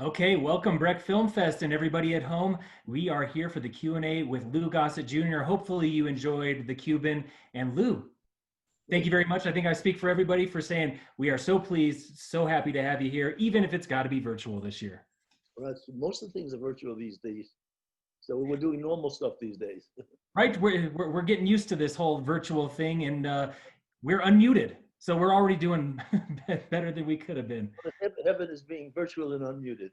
Okay, welcome Breck Film Fest and everybody at home. We are here for the Q&A with Lou Gossett Jr. Hopefully you enjoyed the Cuban. And Lou, thank you very much. I think I speak for everybody for saying we are so pleased, so happy to have you here, even if it's got to be virtual this year. Well, most of the things are virtual these days. So we're doing normal stuff these days. Right? We're getting used to this whole virtual thing and we're unmuted. So we're already doing better than we could have been. Heaven is being virtual and unmuted.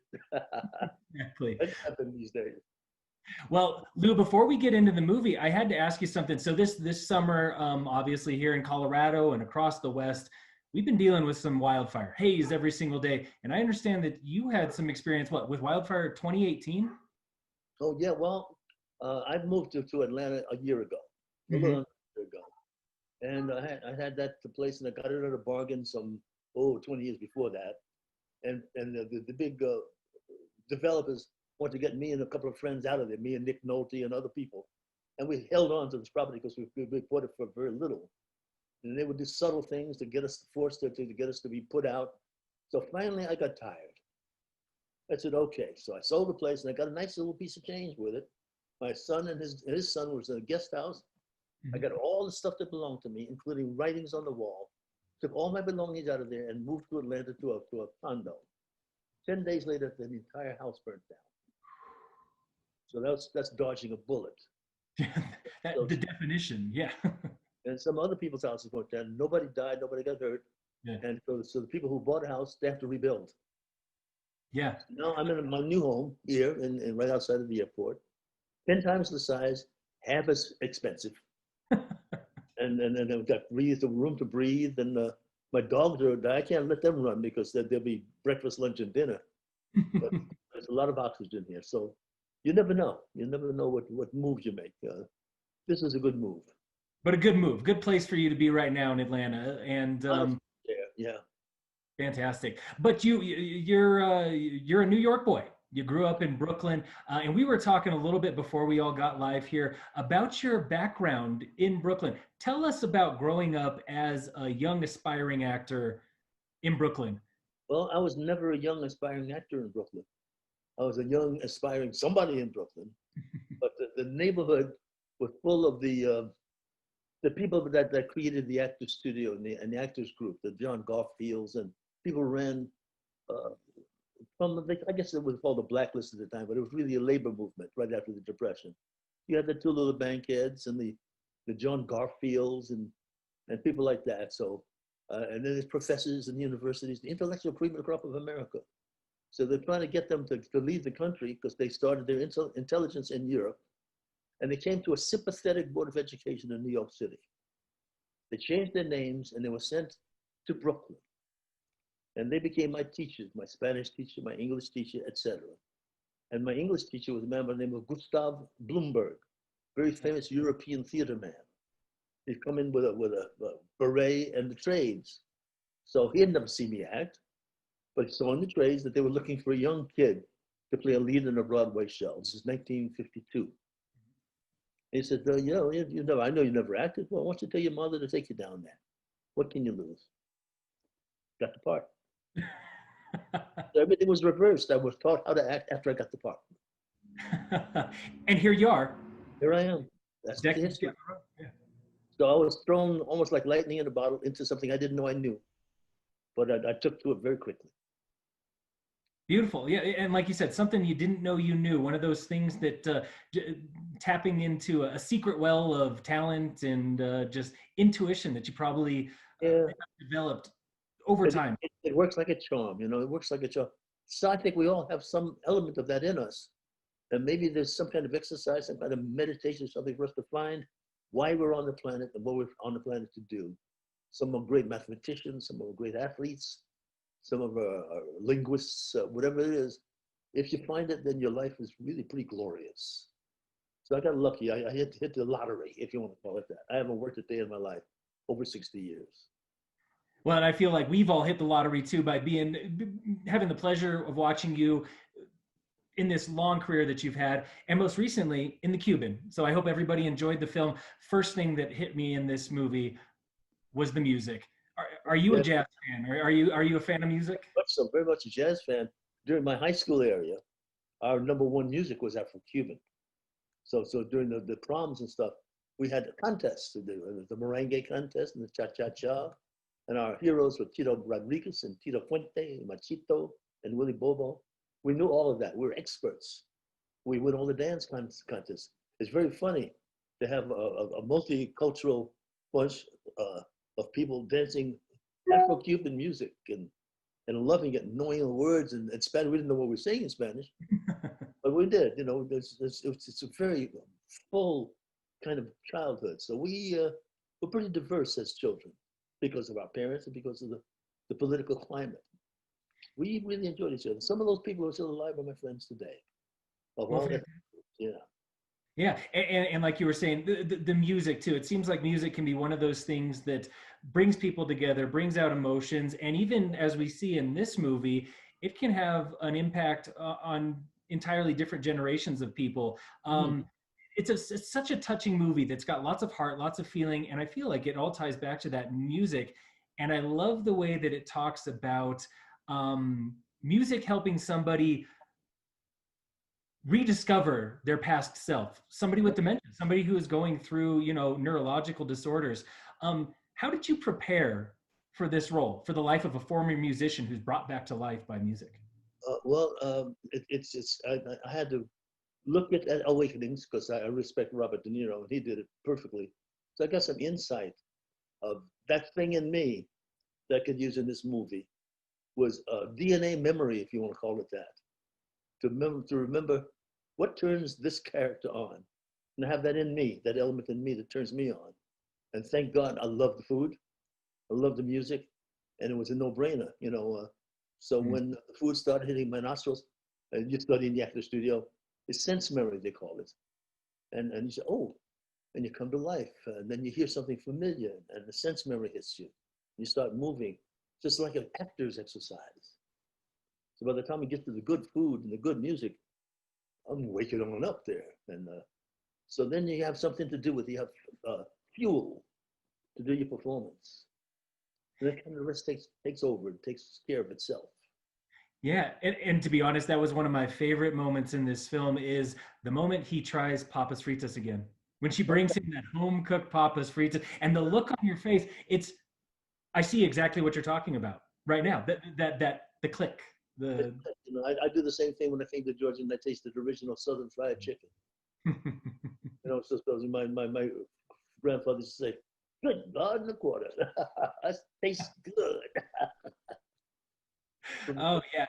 Exactly. That's happened these days. Well, Lou, before we get into the movie, I had to ask you something. So this summer, obviously here in Colorado and across the West, we've been dealing with some wildfire haze every single day. And I understand that you had some experience, with wildfire 2018? Oh, yeah. Well, I moved to Atlanta a year ago, a little under a year ago. And I had that place and I got it at a bargain 20 years before that. And the big developers wanted to get me and a couple of friends out of there, me and Nick Nolte and other people. And we held on to this property because we bought it for very little. And they would do subtle things to get us forced to get us to be put out. So finally I got tired. I said, okay. So I sold the place and I got a nice little piece of change with it. My son and his son was in a guest house. I got all the stuff that belonged to me, including writings on the wall. Took all my belongings out of there and moved to Atlanta to a condo. 10 days later, the entire house burnt down. So that's dodging a bullet. The definition, yeah. And some other people's houses burnt down. Nobody died, nobody got hurt. Yeah. And so the people who bought a house, they have to rebuild. Yeah. Now I'm in my new home here in right outside of the airport. 10 times the size, half as expensive. and I've got room to breathe. And my dogs I can't let them run because there'll be breakfast, lunch, and dinner. But there's a lot of oxygen here. So you never know. You never know what moves you make. This is a good move. But a good move. Good place for you to be right now in Atlanta. And yeah. Fantastic. But you're a New York boy. You grew up in Brooklyn, and we were talking a little bit before we all got live here about your background in Brooklyn. Tell us about growing up as a young aspiring actor in Brooklyn. Well, I was never a young aspiring actor in Brooklyn. I was a young aspiring somebody in Brooklyn, but the neighborhood was full of the people that created the Actors Studio and the Actors Group, the John Garfields, and people ran I guess it was called the Blacklist at the time, but it was really a labor movement right after the Depression. You had the two little bankheads and the John Garfields and people like that. So, and then there's professors and universities, the intellectual cream of the crop of America. So they're trying to get them to leave the country because they started their intelligence in Europe. And they came to a sympathetic board of education in New York City. They changed their names and they were sent to Brooklyn. And they became my teachers, my Spanish teacher, my English teacher, etc. And my English teacher was a man by the name of Gustav Blumberg, very famous European theater man. He'd come in with a beret and the trades. So he had never seen me act, but he saw in the trades that they were looking for a young kid to play a lead in a Broadway show. This is 1952. He said, I know you never acted. Well, why don't you tell your mother to take you down there? What can you lose? Got the part. So everything was reversed. I was taught how to act after I got the part. And here you are. Here I am. That's the history. Yeah. So I was thrown almost like lightning in a bottle into something I didn't know I knew. But I took to it very quickly. Beautiful. Yeah. And like you said, something you didn't know you knew. One of those things that tapping into a secret well of talent and just intuition that you probably developed over time. It works like a charm, it works like a charm. So I think we all have some element of that in us. And maybe there's some kind of exercise, some kind of meditation, something for us to find why we're on the planet and what we're on the planet to do. Some are great mathematicians, some are great athletes, some of are linguists, whatever it is. If you find it, then your life is really pretty glorious. So I got lucky. I hit the lottery, if you want to call it that. I haven't worked a day in my life, over 60 years. Well, and I feel like we've all hit the lottery too by having the pleasure of watching you in this long career that you've had, and most recently in the Cuban. So I hope everybody enjoyed the film. First thing that hit me in this movie was the music. Are you a jazz fan? Are you a fan of music? So very much a jazz fan. during my high school area, our number one music was Afro-Cuban. So during the proms and stuff, we had contests to do, the merengue contest and the cha-cha-cha. And our heroes were Tito Rodriguez and Tito Puente, Machito, and Willie Bobo. We knew all of that. We were experts. We win all the dance contests. It's very funny to have a multicultural bunch of people dancing Afro-Cuban music and loving it, knowing the words in Spanish. We didn't know what we were saying in Spanish, but we did. You know, it's a very full kind of childhood. So we're pretty diverse as children because of our parents and because of the political climate. We really enjoyed each other. Some of those people are still alive are my friends today. Of Well, all that, yeah. yeah, and like you were saying, the music too. It seems like music can be one of those things that brings people together, brings out emotions, and even as we see in this movie, it can have an impact on entirely different generations of people. Mhm. It's such a touching movie that's got lots of heart, lots of feeling, and I feel like it all ties back to that music. And I love the way that it talks about music helping somebody rediscover their past self, somebody with dementia, somebody who is going through, you know, neurological disorders. How did you prepare for this role, for the life of a former musician who's brought back to life by music? I had to look at Awakenings because I respect Robert De Niro and he did it perfectly. So I got some insight of that thing in me that I could use in this movie was DNA memory, if you want to call it that, to remember what turns this character on. And I have that in me, that element in me that turns me on. And thank God I love the food, I love the music, and it was a no-brainer, you know. So Mm. when the food started hitting my nostrils, and you study in the actor studio, it's sense memory, they call it. And you say, oh, and you come to life. And then you hear something familiar, and the sense memory hits you. You start moving, just like an actor's exercise. So by the time you get to the good food and the good music, I'm waking on up there. And so then you have something to do with, you have fuel to do your performance. And that kind of the rest takes over, it takes care of itself. Yeah, and to be honest, that was one of my favorite moments in this film is the moment he tries papas fritas again. When she brings him that home cooked papas fritas and the look on your face, it's I see exactly what you're talking about right now. That the click, the You know, I do the same thing when I came to Georgia and I tasted original Southern fried chicken. You know, so my grandfather used to say, "Good God in a quarter, that tastes good." Oh yeah,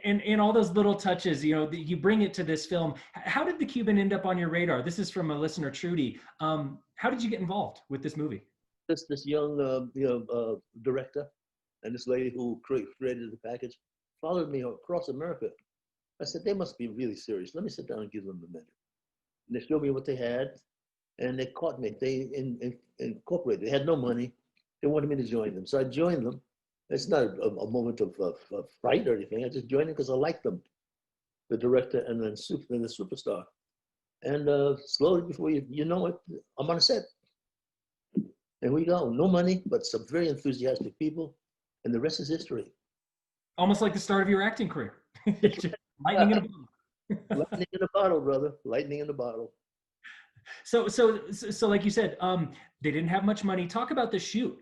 and all those little touches, you know, you bring it to this film. How did the Cuban end up on your radar? This is from a listener, Trudy. How did you get involved with this movie? This young director and this lady who created the package followed me across America. I said, they must be really serious. Let me sit down and give them a minute. And they showed me what they had, and they caught me. They incorporated. They had no money. They wanted me to join them, so I joined them. It's not a moment of fright or anything. I just joined them because I liked them, the director and then the superstar. And slowly, before you know it, I'm on a set. And we go. No money, but some very enthusiastic people, and the rest is history. Almost like the start of your acting career. Lightning in a bottle. Lightning in a bottle, brother. Lightning in a bottle. So like you said, they didn't have much money. Talk about the shoot.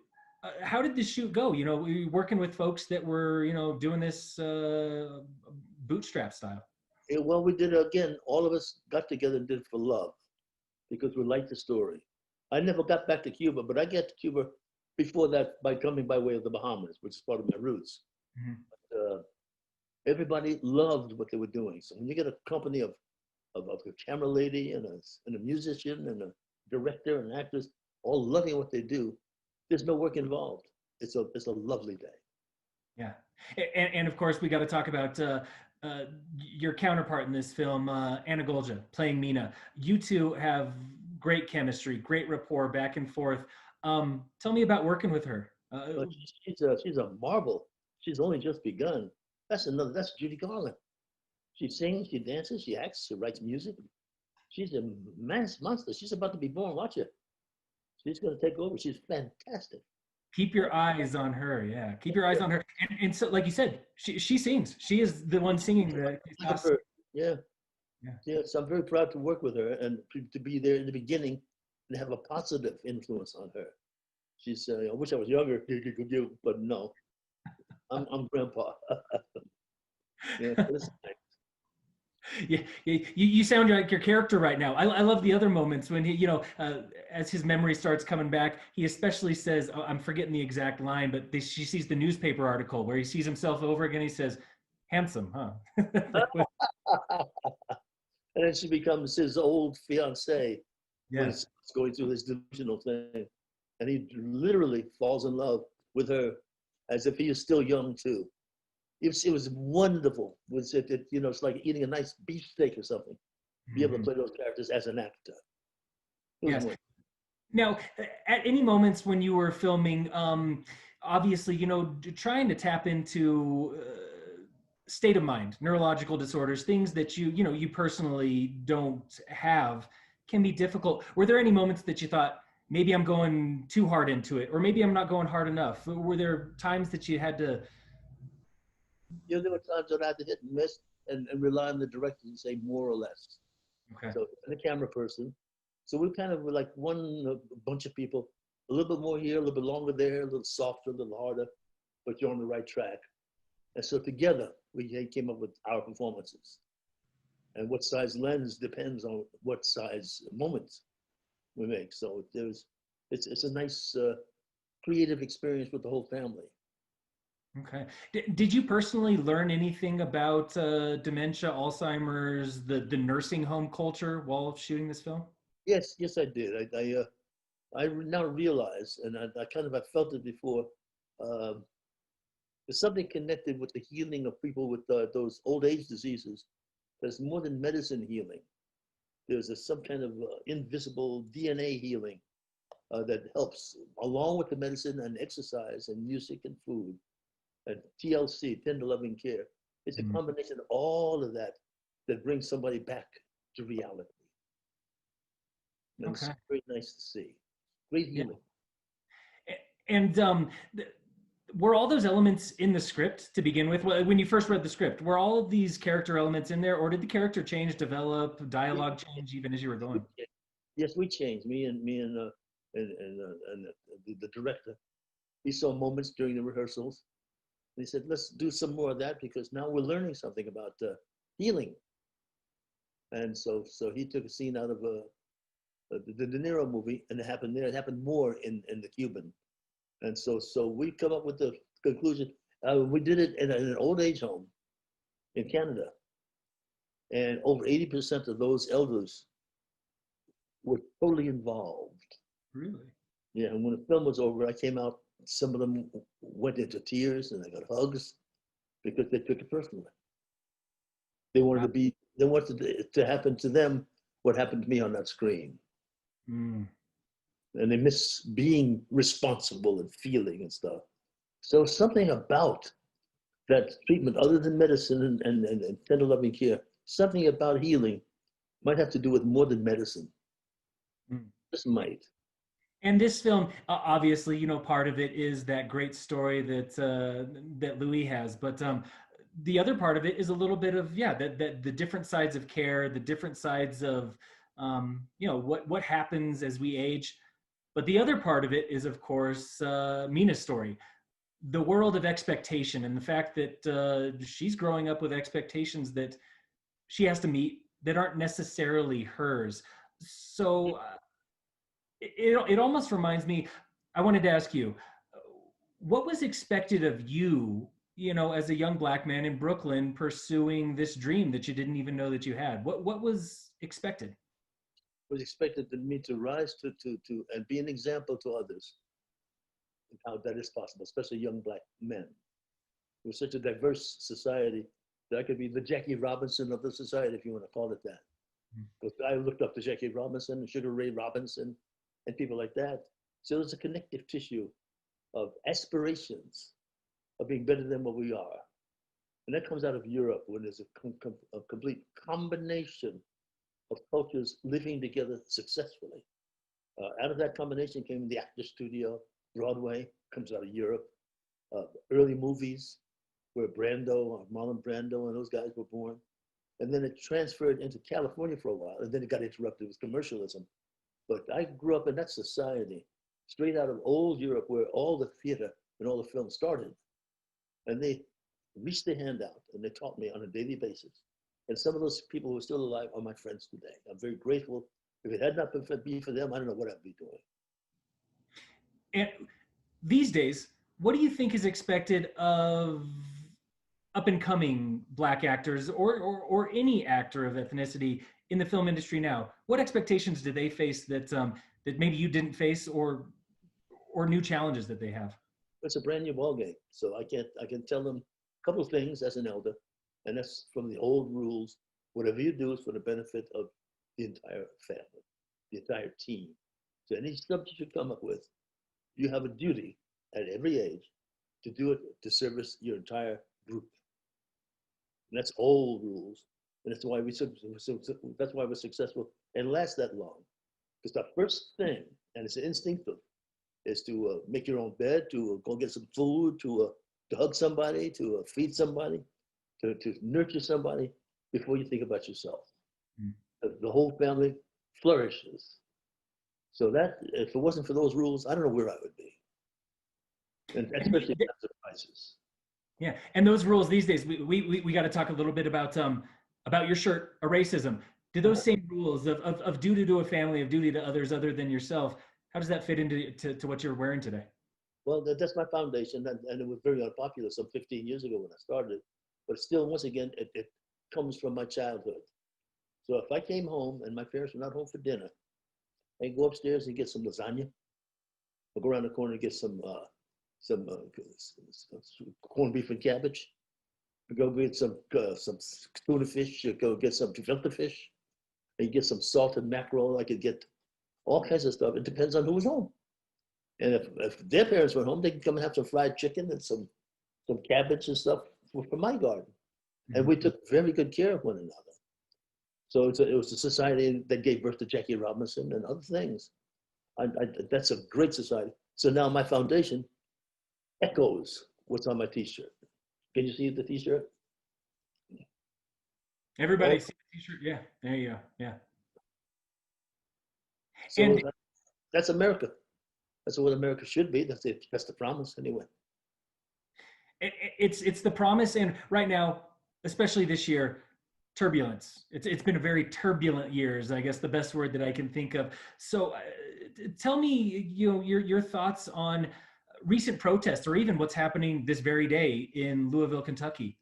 How did the shoot go? You know, we were working with folks that were, you know, doing this bootstrap style. Yeah, well, we did it again. All of us got together and did it for love because we liked the story. I never got back to Cuba, but I got to Cuba before that by coming by way of the Bahamas, which is part of my roots. Mhm. Uh, Everybody loved what they were doing. So when you get a company of a camera lady and a musician and a director and actors all loving what they do, there's no work involved. It's a lovely day. Yeah, and of course we got to talk about your counterpart in this film, Anna Golja, playing Mina. You two have great chemistry, great rapport back and forth. Tell me about working with her. But she's a marvel. She's only just begun. That's Judy Garland. She sings, she dances, she acts, she writes music. She's a mass monster. She's about to be born. Watch her. She's going to take over. She's fantastic. Keep your eyes on her. Yeah, keep your eyes on her. And so, like you said, she sings. She is the one singing the Like Krystal. her. Yeah, Yeah. yeah. So I'm very proud to work with her and to be there in the beginning and have a positive influence on her. She's, I wish I was younger, but no, I'm grandpa. Yeah, so this is nice. Yeah, you sound like your character right now. I love the other moments when he, as his memory starts coming back, he especially says, oh, I'm forgetting the exact line, but she sees the newspaper article where he sees himself over again. He says, handsome, huh? And then she becomes his old fiance when Yes. he's going through his delusional thing. And he literally falls in love with her as if he is still young too. It was wonderful. It's like eating a nice beefsteak or something. Be able to Mhm. play those characters as an actor. It was Yes. wonderful. Now, at any moments when you were filming, obviously, trying to tap into state of mind, neurological disorders, things that you personally don't have, can be difficult. Were there any moments that you thought maybe I'm going too hard into it, or maybe I'm not going hard enough? Were there times that you had to? There were times that I had to hit and miss and rely on the director to say more or less. Okay. So and the camera person. So we kind of were like a bunch of people, a little bit more here, a little bit longer there, a little softer, a little harder, but you're on the right track. And so together we came up with our performances. And what size lens depends on what size moments we make. So it's a nice creative experience with the whole family. Okay. Did you personally learn anything about dementia, Alzheimer's, the nursing home culture while shooting this film? Yes, yes, I did. I now realize, and I felt it before. Um, there's something connected with the healing of people with those old age diseases. There's more than medicine healing. There's some kind of invisible DNA healing that helps, along with the medicine and exercise and music and food and TLC, tender loving care. It's a Mhm. combination of all of that that brings somebody back to reality. And it's Okay. very nice to see. Great Yeah. healing. And were all those elements in the script to begin with? When you first read the script, were all of these character elements in there, or did the character change, develop, dialogue change even as you were going? Yes, we changed. Me and the director. He saw moments during the rehearsals. And he said, "Let's do some more of that because now we're learning something about healing." And so he took a scene out of the De Niro movie, and it happened there. It happened more in the Cuban. And so we come up with the conclusion. We did it in an old age home in Canada, and over 80% of those elders were totally involved. Really? Yeah, and when the film was over, I came out. Some of them went into tears and they got hugs because they took it personally. Wow. They wanted to happen to them what happened to me on that screen. Mm. And they miss being responsible and feeling and stuff. So something about that treatment, other than medicine and tender loving care, something about healing might have to do with more than medicine. Mm. Just might. And this film, obviously, part of it is that great story that Louis has, but the other part of it is a little bit of that the different sides of care, the different sides of what happens as we age. But the other part of it is, of course, Mina's story, the world of expectation, and the fact that she's growing up with expectations that she has to meet that aren't necessarily hers. So it almost reminds me. I wanted to ask you, what was expected of you, as a young black man in Brooklyn pursuing this dream that you didn't even know that you had? What was expected? Was expected of me to rise to and be an example to others of how that is possible, especially young black men. It was such a diverse society that I could be the Jackie Robinson of the society, if you want to call it that. Because I looked up to Jackie Robinson and Sugar Ray Robinson and people like that. So there's a connective tissue of aspirations of being better than what we are. And that comes out of Europe when there's a complete combination of cultures living together successfully. Out of that combination came the actor studio, Broadway, comes out of Europe. Early movies where Marlon Brando and those guys were born. And then it transferred into California for a while, and then it got interrupted with commercialism. But I grew up in that society, straight out of old Europe, where all the theater and all the film started. And they reached their hand out and they taught me on a daily basis. And some of those people who are still alive are my friends today. I'm very grateful. If it had not been for them, I don't know what I'd be doing. And these days, what do you think is expected of up and coming Black actors or any actor of ethnicity in the film industry now? What expectations do they face that that maybe you didn't face, or new challenges that they have? It's a brand new ballgame. So I can tell them a couple of things as an elder, and that's from the old rules. Whatever you do is for the benefit of the entire family, the entire team. So any subject you come up with, you have a duty at every age to do it to service your entire group. And that's old rules, and that's why we're successful and last that long. Because the first thing, and it's instinctive, is to make your own bed, to go get some food, to hug somebody, to feed somebody, to nurture somebody before you think about yourself. Mm. The whole family flourishes. So that, if it wasn't for those rules, I don't know where I would be. And especially after crisis. Yeah, and those rules these days, we got to talk a little bit about your shirt, a racism. Do those same rules of duty to a family, of duty to others other than yourself, how does that fit into to what you're wearing today? Well, that's my foundation, and it was very unpopular some 15 years ago when I started. But still, once again, it comes from my childhood. So if I came home and my parents were not home for dinner, I'd go upstairs and get some lasagna. I'll go around the corner and get some corned beef and cabbage. Go get some tuna fish. Go get some gefilte fish. And get some salted mackerel. I could get all kinds of stuff. It depends on who was home. And if their parents were home, they could come and have some fried chicken and some cabbage and stuff from my garden. Mm-hmm. And we took very good care of one another. So it was a society that gave birth to Jackie Robinson and other things. That's a great society. So now my foundation echoes what's on my T-shirt. Can you see the T-shirt? Everybody see the T-shirt? Yeah, there you go. Yeah. So and that's America. That's what America should be. That's it. That's the promise, anyway. It's the promise, and right now, especially this year, turbulence. It's been a very turbulent years. I guess the best word that I can think of. So, tell me, your thoughts on recent protests, or even what's happening this very day in Louisville, Kentucky.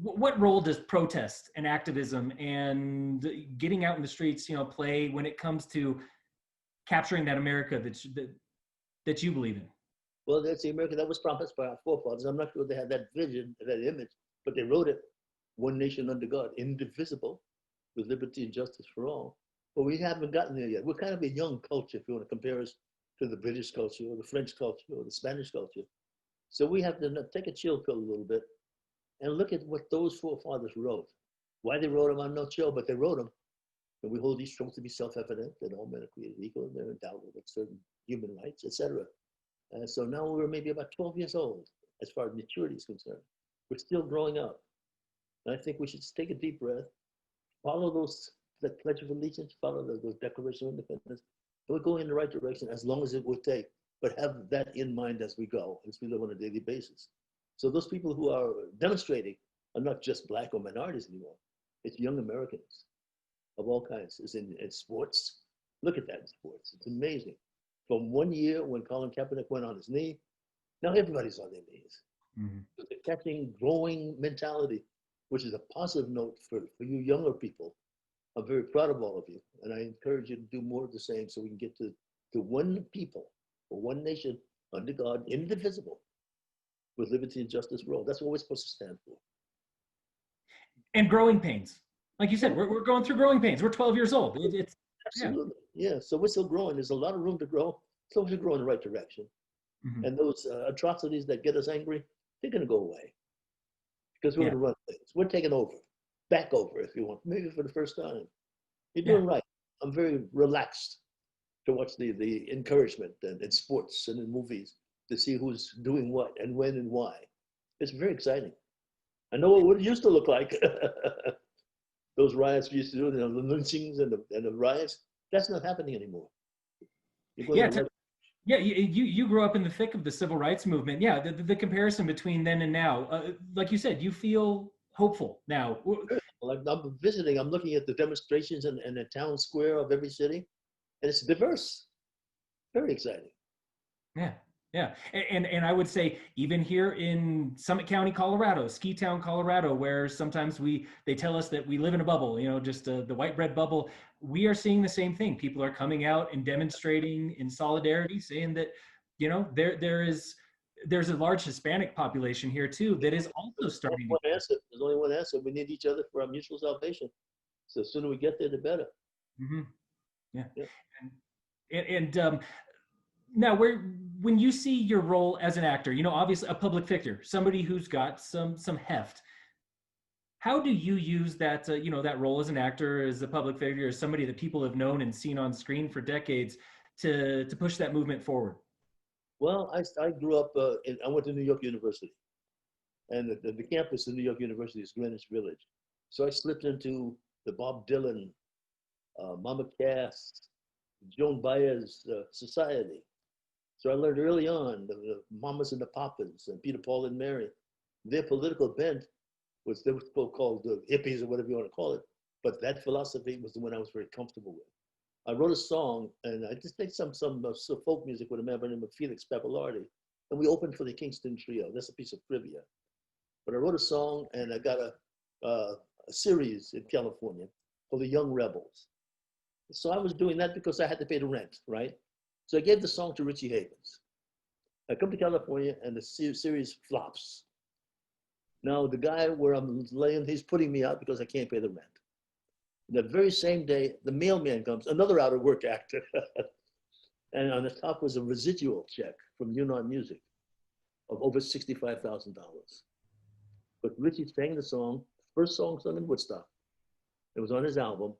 What role does protest and activism and getting out in the streets, play when it comes to capturing that America that you believe in? Well, that's the America that was promised by our forefathers. I'm not sure they had that vision, that image, but they wrote it: one nation under God, indivisible, with liberty and justice for all. But we haven't gotten there yet. We're kind of a young culture, if you want to compare us to the British culture or the French culture or the Spanish culture. So we have to take a chill pill a little bit and look at what those forefathers wrote. Why they wrote them, I'm not sure, but they wrote them. And we hold these truths to be self-evident, that all men are created equal, and they're endowed with certain human rights, etc. So now we're maybe about 12 years old, as far as maturity is concerned. We're still growing up. And I think we should take a deep breath, follow the Pledge of Allegiance, follow those Declaration of Independence. We're going in the right direction as long as it would take, but have that in mind as we go, as we live on a daily basis. So those people who are demonstrating are not just Black or minorities anymore. It's young Americans of all kinds. It's in sports. Look at that in sports. It's amazing. From 1 year when Colin Kaepernick went on his knee, now everybody's on their knees. Mm-hmm. They're catching growing mentality, which is a positive note for you younger people. I'm very proud of all of you, and I encourage you to do more of the same so we can get to one people, or one nation, under God, indivisible, with liberty and justice for all. That's what we're supposed to stand for. And growing pains. Like you said, we're going through growing pains. We're 12 years old. It's absolutely, yeah. So we're still growing. There's a lot of room to grow. So we should grow in the right direction. Mm-hmm. And those atrocities that get us angry, they're going to go away. Because we're going to run things. We're taking over. Back over, if you want, maybe for the first time. You're doing right. I'm very relaxed to watch the encouragement and in sports and in movies to see who's doing what and when and why. It's very exciting. I know what it used to look like. Those riots we used to do, the lynchings and the riots. That's not happening anymore. Yeah, yeah, you grew up in the thick of the civil rights movement. Yeah, the comparison between then and now, like you said, you feel hopeful now. Well, I'm visiting. I'm looking at the demonstrations in the town square of every city, and it's diverse. Very exciting. Yeah, yeah, and I would say even here in Summit County, Colorado, Ski Town, Colorado, where sometimes they tell us that we live in a bubble, just the white bread bubble. We are seeing the same thing. People are coming out and demonstrating in solidarity, saying that there's a large Hispanic population here too that is also starting to. There's only one answer. We need each other for our mutual salvation. So the sooner we get there, the better. Mm-hmm. Yeah. Yeah. And now, when you see your role as an actor, obviously a public figure, somebody who's got some heft. How do you use that, that role as an actor, as a public figure, as somebody that people have known and seen on screen for decades, to push that movement forward? Well, I grew up. I went to New York University, and the campus of New York University is Greenwich Village. So I slipped into the Bob Dylan, Mama Cass, Joan Baez society. So I learned early on the Mamas and the Papas and Peter, Paul, and Mary. Their political bent was, they were called the hippies or whatever you want to call it. But that philosophy was the one I was very comfortable with. I wrote a song, and I just did some folk music with a man by the name of Felix Pappalardi, and we opened for the Kingston Trio. That's a piece of trivia. But I wrote a song, and I got a series in California called The Young Rebels. So I was doing that because I had to pay the rent, right? So I gave the song to Richie Havens. I come to California, and the series flops. Now the guy where I'm laying, he's putting me out because I can't pay the rent. The very same day, the mailman comes, another out of work actor. And on the top was a residual check from Union Music of over $65,000. But Richie sang the song, first song sung in Woodstock. It was on his album.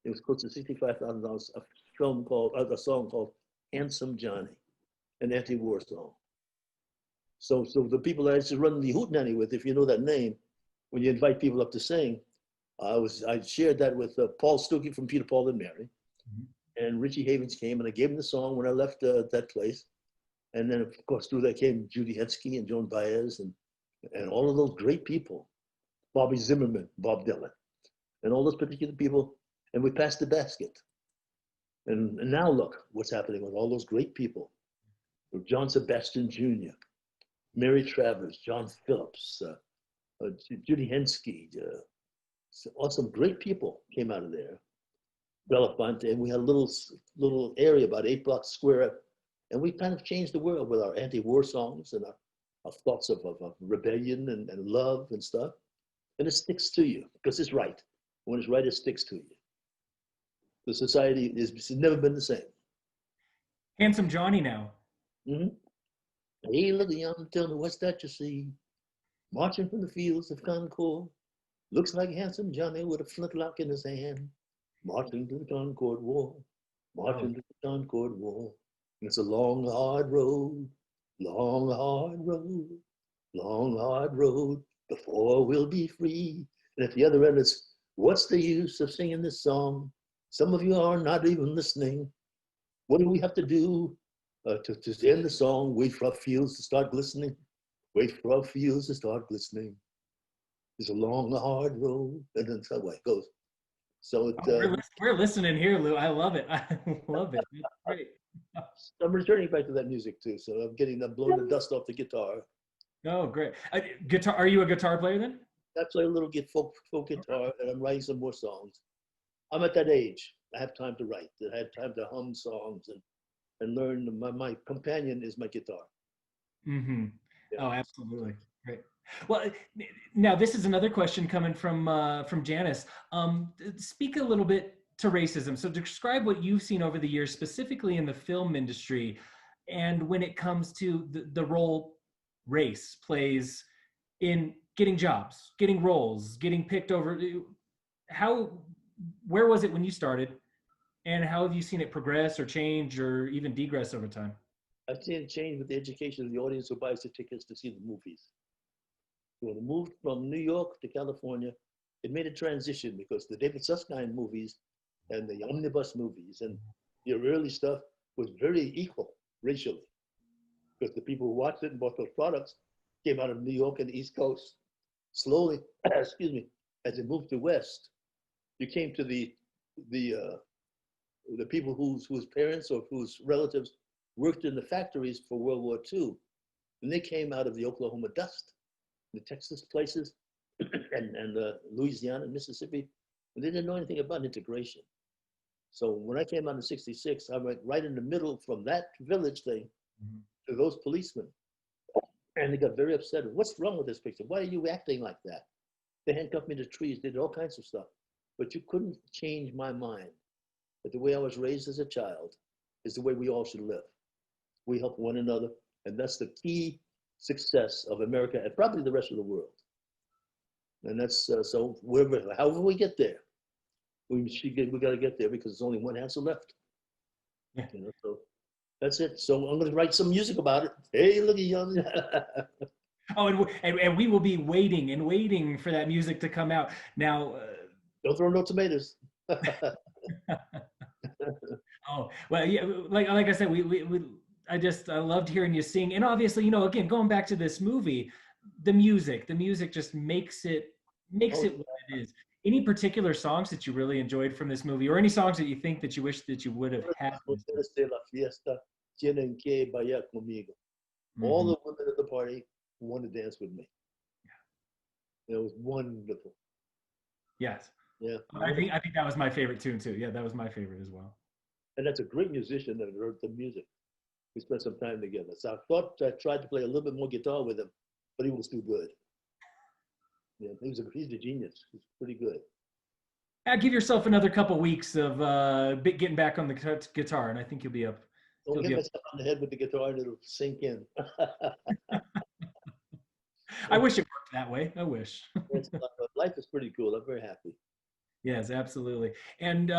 It was close to $65,000, a song called Handsome Johnny, an anti-war song. So the people that I used to run the hootenanny with, if you know that name, when you invite people up to sing, I shared that with Paul Stuckey from Peter, Paul, and Mary. Mm-hmm. And Richie Havens came, and I gave him the song when I left that place. And then, of course, through that came Judy Hensky and Joan Baez and all of those great people. Bobby Zimmerman, Bob Dylan, and all those particular people. And we passed the basket. And now look what's happening with all those great people. John Sebastian Jr., Mary Travers, John Phillips, Judy Hensky, some great people came out of there. Belafonte, and we had a little area, about 8 blocks square, and we kind of changed the world with our anti-war songs and our thoughts of rebellion and love and stuff. And it sticks to you because it's right. When it's right, it sticks to you. The society has never been the same. Handsome Johnny now. Mm-hmm. Hey, look, young, tell me, what's that you see? Marching from the fields of Concord. Looks like Handsome Johnny with a flintlock in his hand. Marching to the Concord War. Marching to the Concord War. It's a long, hard road. Long, hard road. Long, hard road. Before we'll be free. And at the other end, it's, what's the use of singing this song? Some of you are not even listening. What do we have to do to end the song? Wait for our fields to start glistening. Wait for our fields to start glistening. It's a long, hard road. And then that's the way it goes. So we're listening here, Lou. I love it. I love it. It's great. I'm returning back to that music too. So I'm blowing the dust off the guitar. Oh, great. Guitar? Are you a guitar player then? I play a little folk guitar, and I'm writing some more songs. I'm at that age. I have time to write. I have time to hum songs and learn. My companion is my guitar. Mm-hmm. Yeah. Oh, absolutely. Great. Well, now this is another question coming from Janice. Speak a little bit to racism. So describe what you've seen over the years, specifically in the film industry, and when it comes to the role race plays in getting jobs, getting roles, getting picked over. Where was it when you started? And how have you seen it progress or change or even degress over time? I've seen it change with the education of the audience who buys the tickets to see the movies. When it moved from New York to California, it made a transition because the David Susskind movies and the omnibus movies and the early stuff was very equal racially because the people who watched it and bought those products came out of New York and the East Coast. Slowly, excuse me, as it moved to West, you came to the people whose parents or whose relatives worked in the factories for World War II, and they came out of the Oklahoma dust, the Texas places, and Louisiana and Mississippi, and they didn't know anything about integration. So when I came out in '66, I went right in the middle from that village thing Mhm. to those policemen, and they got very upset. What's wrong with this picture? Why are you acting like that? They handcuffed me to trees. They did all kinds of stuff, but you couldn't change my mind that the way I was raised as a child is the way we all should live. We help one another, and that's the key success of America and probably the rest of the world. And that's so wherever, however we get there, we got to get there because there's only one answer left. Yeah. You know, so that's it. So I'm going to write some music about it. Hey, look at young. Oh, and we will be waiting and waiting for that music to come out. Now, Don't throw no tomatoes. oh, well, yeah, like I said, I loved hearing you sing. And obviously, again, going back to this movie, the music just makes Oh, it what it is. Any particular songs that you really enjoyed from this movie, or any songs that you think that you wish that you would have had in this movie? ustedes de la fiesta tienen que bailar conmigo. All Mhm. the women at the party want to dance with me. It was wonderful. Yes. Yeah, I think wonderful. I think that was my favorite tune too. Yeah, that was my favorite as well. And that's a great musician that wrote the music. We spent some time together. So I thought I tried to play a little bit more guitar with him, but he was too good. Yeah, he's a genius. He's pretty good. Give yourself another couple weeks of getting back on the guitar, and I think you'll be up. Don't You'll hit be up. myself on the head with the guitar and it'll sink in. I wish it worked that way. I wish. Life is pretty cool. I'm very happy. Yes, absolutely. And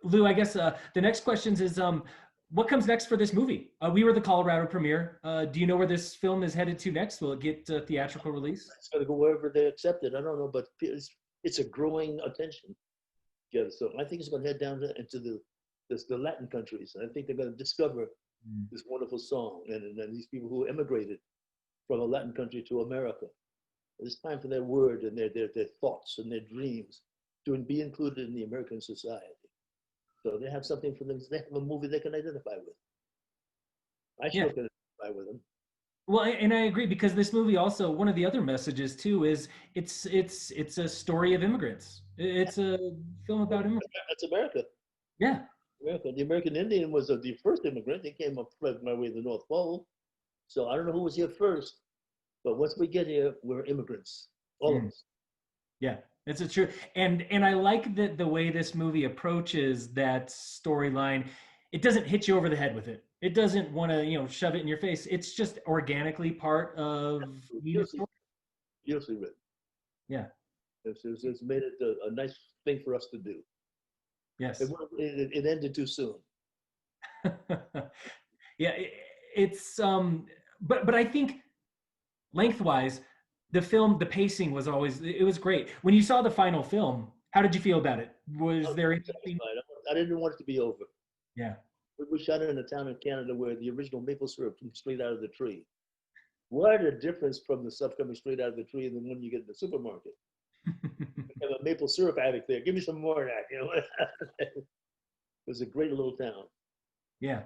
Lou, I guess the next questions is what comes next for this movie? We were the Colorado premiere. Do you know where this film is headed to next? Will it get theatrical release? It's going to go wherever they accept it. I don't know, but it's a growing attention. Yeah, so I think it's going to head down into the Latin countries. And I think they're going to discover Mm. this wonderful song and these people who immigrated from a Latin country to America. It's time for their word and their thoughts and their dreams to be included in the American society. So they have something for them. They have a movie they can identify with. I Yeah. sure can identify with them. Well, and I agree because this movie also one of the other messages too is it's a story of immigrants. It's a film about immigrants. That's America. Yeah. America. The American Indian was the first immigrant. They came up my way to the North Pole. So I don't know who was here first, but once we get here, we're immigrants, all of Mm. us. Yeah, it's a true, and I like that the way this movie approaches that storyline. It doesn't hit you over the head with it. It doesn't want to, shove it in your face. It's just organically part of being a Beautifully, story. beautifully written. Yeah. It's made it a nice thing for us to do. Yes. It ended too soon. Yeah. It's but I think lengthwise, the pacing was always it was great. When you saw the final film, how did you feel about it? I Was was there very anything? satisfied. I didn't want it to be over. Yeah. We shot it in a town in Canada where the original maple syrup comes straight out of the tree. What a difference from the stuff coming straight out of the tree and the one you get in the supermarket. We have a maple syrup addict there. Give me some more of that. It was a great little town. Yeah.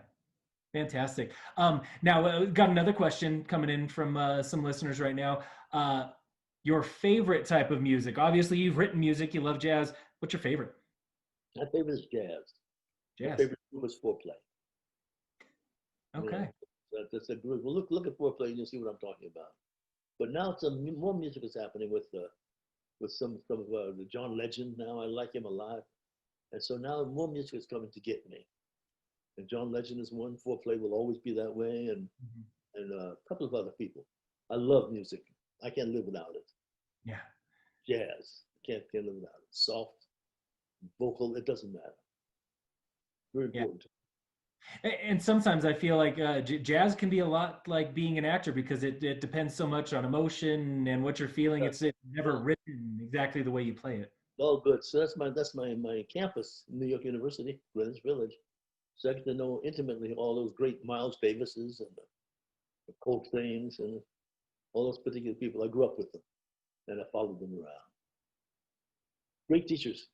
Fantastic. Now, got another question coming in from some listeners right now. Uh, your favorite type of music? Obviously, you've written music. You love jazz. What's your favorite? My favorite is jazz. My Jazz. favorite was foreplay. Yeah, Okay. that's a good. Well, look at foreplay and you'll see what I'm talking about. But now some more music is happening with some of the John Legend. Now I like him a lot, and so now more music is coming to get me. And John Legend is one. Foreplay will always be that way, Mhm. and a couple of other people. I love music. I can't live without it. Yeah. Jazz, can't live without it. Soft, vocal, it doesn't matter. Very Yeah. important. And sometimes I feel like jazz can be a lot like being an actor because it depends so much on emotion and what you're feeling. Yeah. It's never Well, written exactly the way you play it. all good. So that's my campus, New York University, Greenwich Village. So I get to know intimately all those great Miles Davises and the Coltrane's and all those particular people. I grew up with them and I followed them around. Great teachers.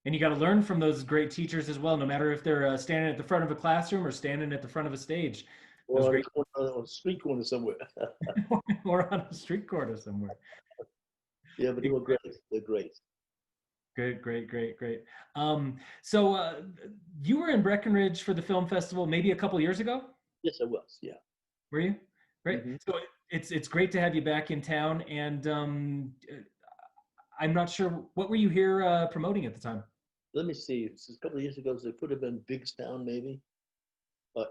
And you got to learn from those great teachers as well, no matter if they're standing at the front of a classroom or standing at the front of a stage. Those Or on great, the corner, on the street corner somewhere. or on a street corner somewhere. Yeah, but they were great. They're great. Great, great, great, great. So you were in Breckenridge for the film festival maybe a couple years ago, Yes, I was. Yeah. were you? Great. Hmm. So it's great to have you back in town, and I'm not sure what were you here promoting at the time. Let me see. This is a couple of years ago, so it could have been Bigstown, maybe.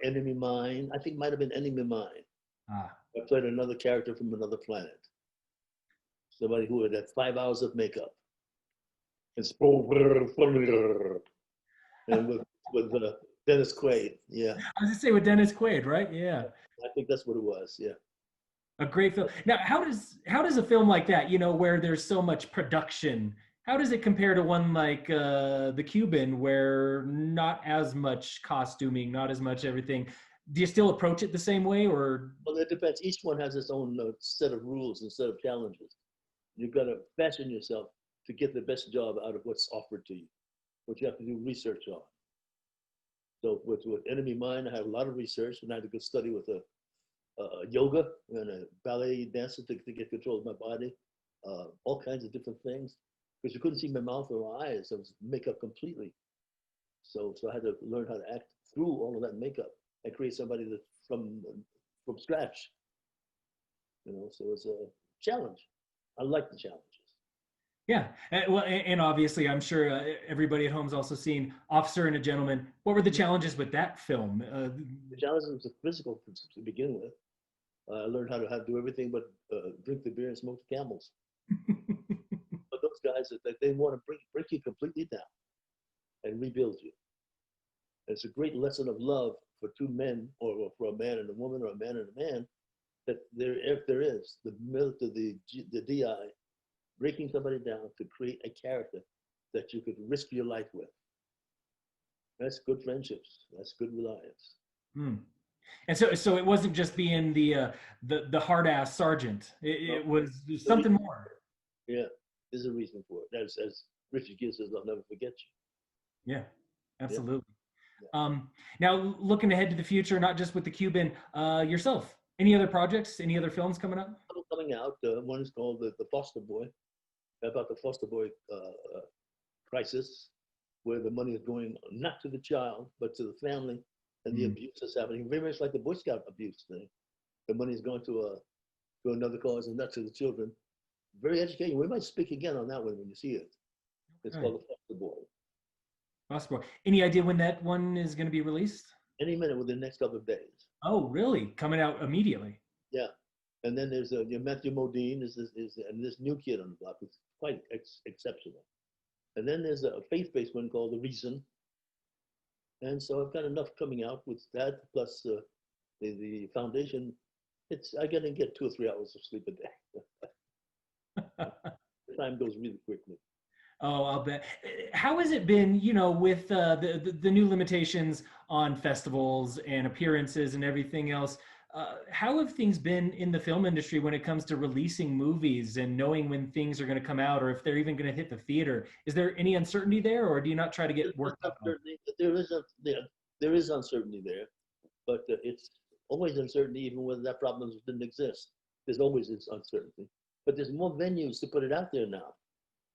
Enemy Mine. I think it might have been Enemy Mine. Ah, I played another character from another planet. Somebody who had 5 hours of makeup. And and with Dennis Quaid. Yeah, I was gonna say with Dennis Quaid, right? Yeah. I think that's what it was. Yeah. A great film. Now, how does a film like that, where there's so much production, how does it compare to one like the Cuban, where not as much costuming, not as much everything? Do you still approach it the same way, or Well, it depends. Each one has its own set of rules and set of challenges. You've got to fashion yourself to get the best job out of what's offered to you, what you have to do research on. So with Enemy Mine, I had a lot of research, and I had to go study with a yoga and a ballet dancer to get control of my body, all kinds of different things, because you couldn't see my mouth or eyes. I was makeup completely. So I had to learn how to act through all of that makeup and create somebody that from scratch. So it's a challenge. I like the challenges. yeah? Well, and obviously, I'm sure everybody at home's also seen Officer and a Gentleman. What were the challenges with that film? The challenges are physical to begin with. I learned how to do everything but drink the beer and smoke the camels. But those guys, they want to break you completely down and rebuild you. And it's a great lesson of love for two men, or for a man and a woman, or a man and a man, that if there is the DI breaking somebody down to create a character that you could risk your life with. That's good friendships. That's good reliance. Hmm. And so it wasn't just being the hard ass sergeant. No, It was the something reason, more. yeah, there's a reason for it. As Richard Gere says, I'll never forget Yeah, you. Yeah, absolutely. yeah. Now looking ahead to the future, not just with the Cuban, yourself. Any other projects? Any other films coming up? Couple coming out. One is called the Foster Boy, about the foster boy crisis, where the money is going not to the child but to the family, and the Mm. abuse that's happening. Very much like the Boy Scout abuse thing. The money is going to another cause and not to the children. Very educating. We might speak again on that one when you see it. It's Okay. called the Foster Boy. Possible. Any idea when that one is going to be released? Any minute within the next couple of days. Oh, really? Coming out immediately? Yeah. And then there's Matthew Modine and this new kid on the block who's quite exceptional. And then there's a faith-based one called The Reason. And so I've got enough coming out with that, plus the foundation. I gotta get 2 or 3 hours of sleep a day. Time goes really quickly. Oh, I'll bet. How has it been, with the new limitations on festivals and appearances and everything else? How have things been in the film industry when it comes to releasing movies and knowing when things are going to come out, or if they're even going to hit the theater? Is there any uncertainty there, or do you not try to get There's worked up? uncertainty. There is uncertainty there, but it's always uncertainty, even when that problem didn't exist. There's always this uncertainty. But there's more venues to put it out there now,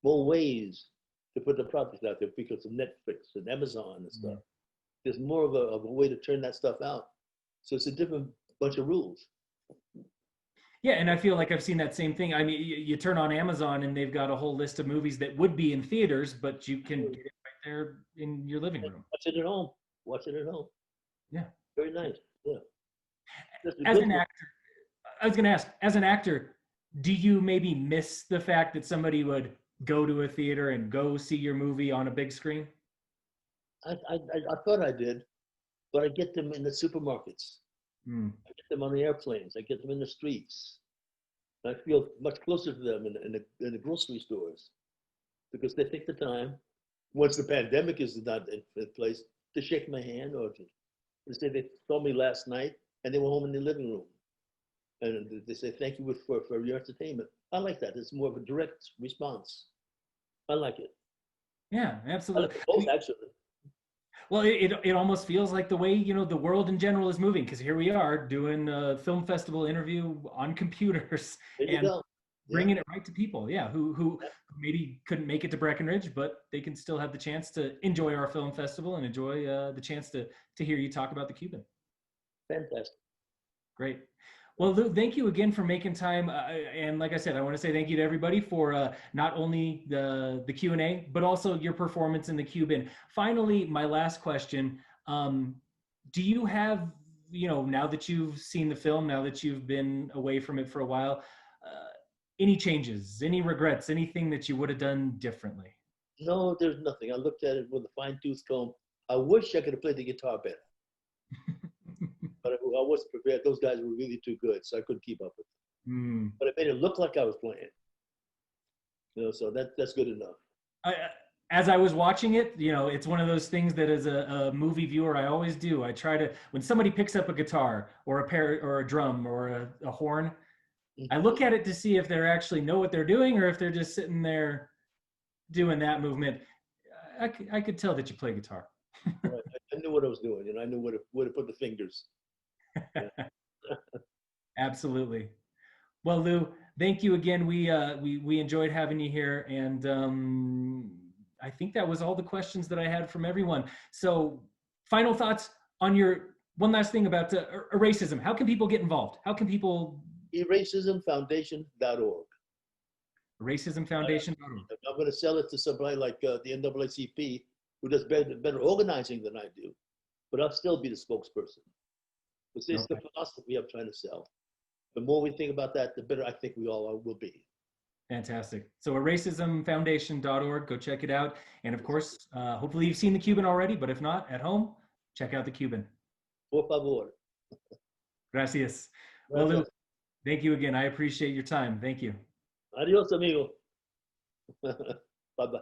more ways to put the product out there because of Netflix and Amazon and stuff. Mm. There's more of a way to turn that stuff out. So it's a different bunch of rules. Yeah, and I feel like I've seen that same thing. I mean, you turn on Amazon and they've got a whole list of movies that would be in theaters, but you can get it right there in your living room. Watch it at home. Watch it at home. Yeah. Very nice. Yeah. That's a As good an one. actor, I was going to ask, as an actor, do you maybe miss the fact that somebody would go to a theater and go see your movie on a big screen? I thought I did, but I get them in the supermarkets. Mm. I get them on the airplanes. I get them in the streets. I feel much closer to them in the grocery stores because they take the time, once the pandemic is not in place, to shake my hand or to say they saw me last night and they were home in the living room. And they say, thank you for your entertainment. I like that. It's more of a direct response. I like it. Yeah, I like absolutely. it I both, mean, actually. well, it almost feels like the way, the world in general is moving, because here we are doing a film festival interview on computers There you and go. Yeah. bringing it right to people. Yeah, who maybe couldn't make it to Breckenridge, but they can still have the chance to enjoy our film festival and enjoy the chance to hear you talk about the Cuban. Fantastic. Great. Well, Lou, thank you again for making time. And like I said, I want to say thank you to everybody for not only the Q&A, but also your performance in the Cuban. Finally, my last question. Do you have, now that you've seen the film, now that you've been away from it for a while, any changes, any regrets, anything that you would have done differently? No, there's nothing. I looked at it with a fine tooth comb. I wish I could have played the guitar better, but I wasn't prepared. Those guys were really too good, so I couldn't keep up with them. Mm. But it made it look like I was playing. So that's good enough. I, as I was watching it, it's one of those things that as a movie viewer, I always do. I try to, when somebody picks up a guitar or a pair or a drum or a horn, I look at it to see if they actually know what they're doing or if they're just sitting there doing that movement. I could tell that you play guitar. Right. I knew what I was doing, and I knew where to put the fingers. Yeah. Absolutely. Well, Lou, thank you again. We enjoyed having you here, and I think that was all the questions that I had from everyone. So, final thoughts on your one last thing about racism. How can people get involved? How can people EracismFoundation.org. racismfoundation.org? I'm going to sell it to somebody like the NAACP, who does better organizing than I do, but I'll still be the spokesperson. It's the Okay. philosophy I'm trying to sell. The more we think about that, the better I think we all will be. Fantastic. So, racismfoundation.org. Go check it out. And of course, hopefully you've seen the Cuban already, but if not, at home, check out the Cuban. Por favor. Gracias. Well, Lou, Gracias. thank you again. I appreciate your time. Thank you. Adios, amigo. Bye bye.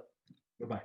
Bye-bye.